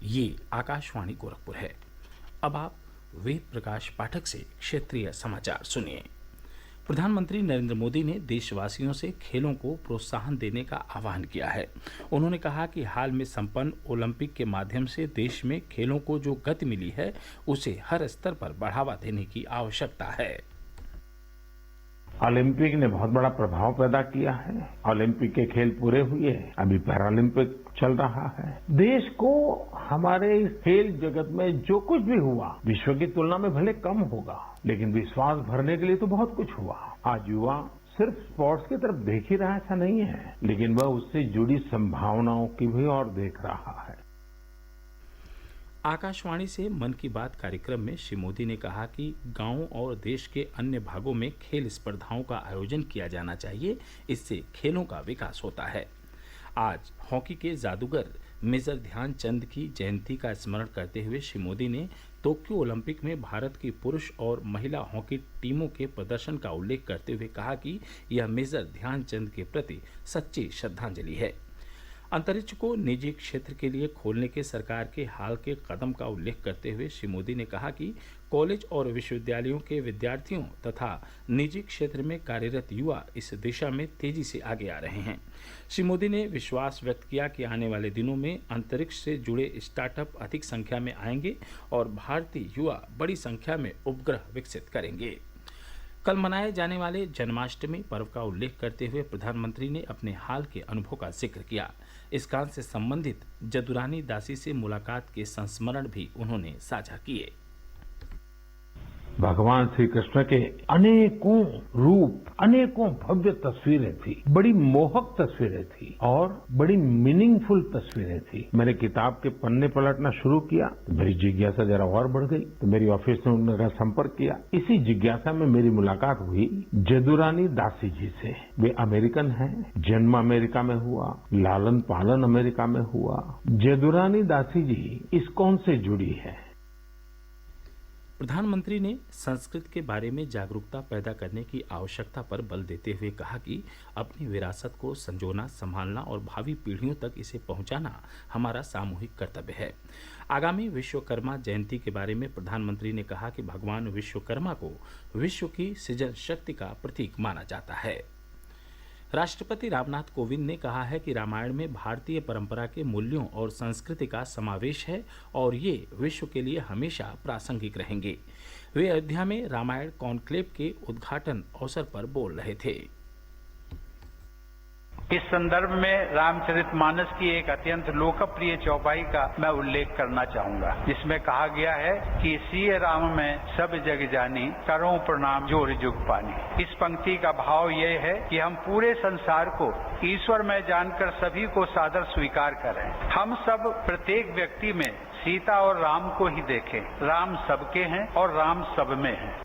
ये आकाशवाणी गोरखपुर है। अब आप वेद प्रकाश पाठक से क्षेत्रीय समाचार सुनिए। प्रधानमंत्री नरेंद्र मोदी ने देशवासियों से खेलों को प्रोत्साहन देने का आह्वान किया है। उन्होंने कहा कि हाल में संपन्न ओलंपिक के माध्यम से देश में खेलों को जो गति मिली है उसे हर स्तर पर बढ़ावा देने की आवश्यकता है। ओलंपिक ने बहुत बड़ा प्रभाव पैदा किया है। ओलंपिक के खेल पूरे हुए, अभी पैरालंपिक चल रहा है। देश को हमारे इस खेल जगत में जो कुछ भी हुआ विश्व की तुलना में भले कम होगा, लेकिन विश्वास भरने के लिए तो बहुत कुछ हुआ। आज युवा सिर्फ स्पोर्ट्स की तरफ देख ही रहा ऐसा नहीं है, लेकिन वह उससे जुड़ी संभावनाओं की भी और देख रहा है। आकाशवाणी से मन की बात कार्यक्रम में श्री मोदी ने कहा कि गांवों और देश के अन्य भागों में खेल स्पर्धाओं का आयोजन किया जाना चाहिए। इससे खेलों का विकास होता है। आज हॉकी के जादूगर मेजर ध्यानचंद की जयंती का स्मरण करते हुए श्री मोदी ने टोक्यो ओलंपिक में भारत की पुरुष और महिला हॉकी टीमों के प्रदर्शन का उल्लेख करते हुए कहा कि यह मेजर ध्यानचंद के प्रति सच्ची श्रद्धांजलि है। अंतरिक्ष को निजी क्षेत्र के लिए खोलने के सरकार के हाल के कदम का उल्लेख करते हुए श्री मोदी ने कहा कि कॉलेज और विश्वविद्यालयों के विद्यार्थियों तथा निजी क्षेत्र में कार्यरत युवा इस दिशा में तेजी से आगे आ रहे हैं। श्री मोदी ने विश्वास व्यक्त किया कि आने वाले दिनों में अंतरिक्ष से जुड़े स्टार्टअप अधिक संख्या में आएंगे और भारतीय युवा बड़ी संख्या में उपग्रह विकसित करेंगे। कल मनाए जाने वाले जन्माष्टमी पर्व का उल्लेख करते हुए प्रधानमंत्री ने अपने हाल के अनुभव का जिक्र किया। इस कांड से संबंधित जदुरानी दासी से मुलाकात के संस्मरण भी उन्होंने साझा किए। भगवान श्री कृष्ण के अनेकों रूप, अनेकों भव्य तस्वीरें थी, बड़ी मोहक तस्वीरें थी और बड़ी मीनिंगफुल तस्वीरें थी। मैंने किताब के पन्ने पलटना शुरू किया तो मेरी जिज्ञासा जरा और बढ़ गई, तो मेरी ऑफिस ने उनका संपर्क किया। इसी जिज्ञासा में मेरी मुलाकात हुई जदुरानी दासी जी से। वे अमेरिकन हैं, जन्म अमेरिका में हुआ, लालन पालन अमेरिका में हुआ। जदुरानी दासी जी इस्कॉन से जुड़ी है। प्रधानमंत्री ने संस्कृत के बारे में जागरूकता पैदा करने की आवश्यकता पर बल देते हुए कहा कि अपनी विरासत को संजोना, संभालना और भावी पीढ़ियों तक इसे पहुंचाना हमारा सामूहिक कर्तव्य है। आगामी विश्वकर्मा जयंती के बारे में प्रधानमंत्री ने कहा कि भगवान विश्वकर्मा को विश्व की सृजन शक्ति का प्रतीक माना जाता है। राष्ट्रपति रामनाथ कोविंद ने कहा है कि रामायण में भारतीय परंपरा के मूल्यों और संस्कृति का समावेश है और ये विश्व के लिए हमेशा प्रासंगिक रहेंगे। वे अयोध्या में रामायण कॉन्क्लेव के उद्घाटन अवसर पर बोल रहे थे। इस संदर्भ में रामचरितमानस की एक अत्यंत लोकप्रिय चौपाई का मैं उल्लेख करना चाहूंगा, जिसमें कहा गया है कि सिय राम में सब जग जानी, करो प्रणाम जोर जुग पानी। इस पंक्ति का भाव यह है कि हम पूरे संसार को ईश्वर में जानकर सभी को सादर स्वीकार करें। हम सब प्रत्येक व्यक्ति में सीता और राम को ही देखें। राम सबके हैं और राम सब में है।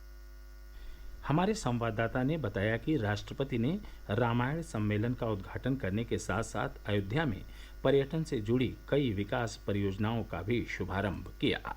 हमारे संवाददाता ने बताया कि राष्ट्रपति ने रामायण सम्मेलन का उद्घाटन करने के साथ साथ अयोध्या में पर्यटन से जुड़ी कई विकास परियोजनाओं का भी शुभारंभ किया।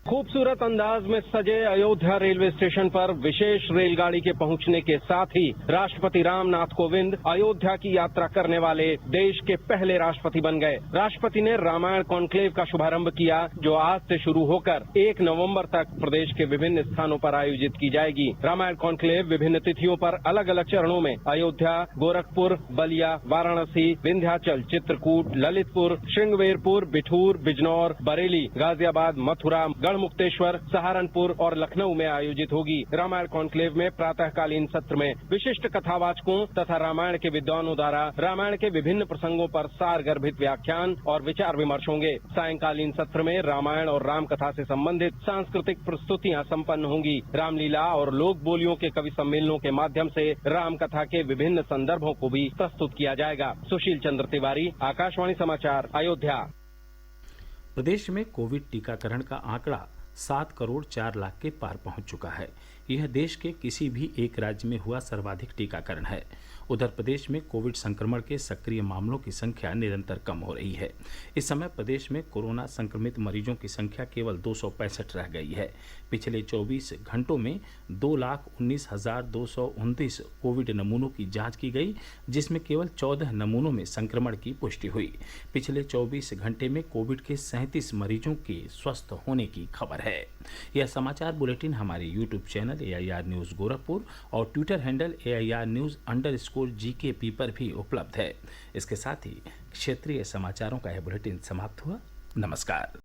खूबसूरत अंदाज में सजे अयोध्या रेलवे स्टेशन पर विशेष रेलगाड़ी के पहुंचने के साथ ही राष्ट्रपति रामनाथ कोविंद अयोध्या की यात्रा करने वाले देश के पहले राष्ट्रपति बन गए। राष्ट्रपति ने रामायण कॉन्क्लेव का शुभारंभ किया, जो आज से शुरू होकर 1 नवंबर तक प्रदेश के विभिन्न स्थानों पर आयोजित की जाएगी। रामायण कॉन्क्लेव विभिन्न तिथियों पर अलग अलग चरणों में अयोध्या, गोरखपुर, बलिया, वाराणसी, विंध्याचल, चित्रकूट, ललितपुर, श्रृंगवेरपुर, बिठूर, बिजनौर, बरेली, गाजियाबाद, मथुरा, मुक्तेश्वर, सहारनपुर और लखनऊ में आयोजित होगी। रामायण कॉन्क्लेव में प्रातःकालीन सत्र में विशिष्ट कथावाचकों तथा रामायण के विद्वानों द्वारा रामायण के विभिन्न प्रसंगों पर सारगर्भित व्याख्यान और विचार विमर्श होंगे। सायंकालीन सत्र में रामायण और राम कथा से संबंधित सांस्कृतिक प्रस्तुतियां संपन्न होंगी। रामलीला और लोक बोलियों के कवि सम्मेलनों के माध्यम से राम कथा के विभिन्न संदर्भों को भी प्रस्तुत किया जाएगा। सुशील चंद्र तिवारी, आकाशवाणी समाचार, अयोध्या। प्रदेश में कोविड टीकाकरण का आंकड़ा 7 करोड़ 4 लाख के पार पहुंच चुका है। यह देश के किसी भी एक राज्य में हुआ सर्वाधिक टीकाकरण है। उधर प्रदेश में कोविड संक्रमण के सक्रिय मामलों की संख्या निरंतर कम हो रही है। इस समय प्रदेश में कोरोना संक्रमित मरीजों की संख्या केवल 265 रह गई है। पिछले 24 घंटों में 2,19,229 कोविड नमूनों की जांच की गई, जिसमें केवल 14 नमूनों में संक्रमण की पुष्टि हुई। पिछले 24 घंटे में कोविड के 37 मरीजों के स्वस्थ होने की खबर है। यह समाचार बुलेटिन हमारे YouTube channel AIR news Gorakhpur और ट्विटर हैंडल AIR न्यूज़_GKP पर भी उपलब्ध है। इसके साथ ही क्षेत्रीय समाचारों का यह बुलेटिन समाप्त हुआ। नमस्कार।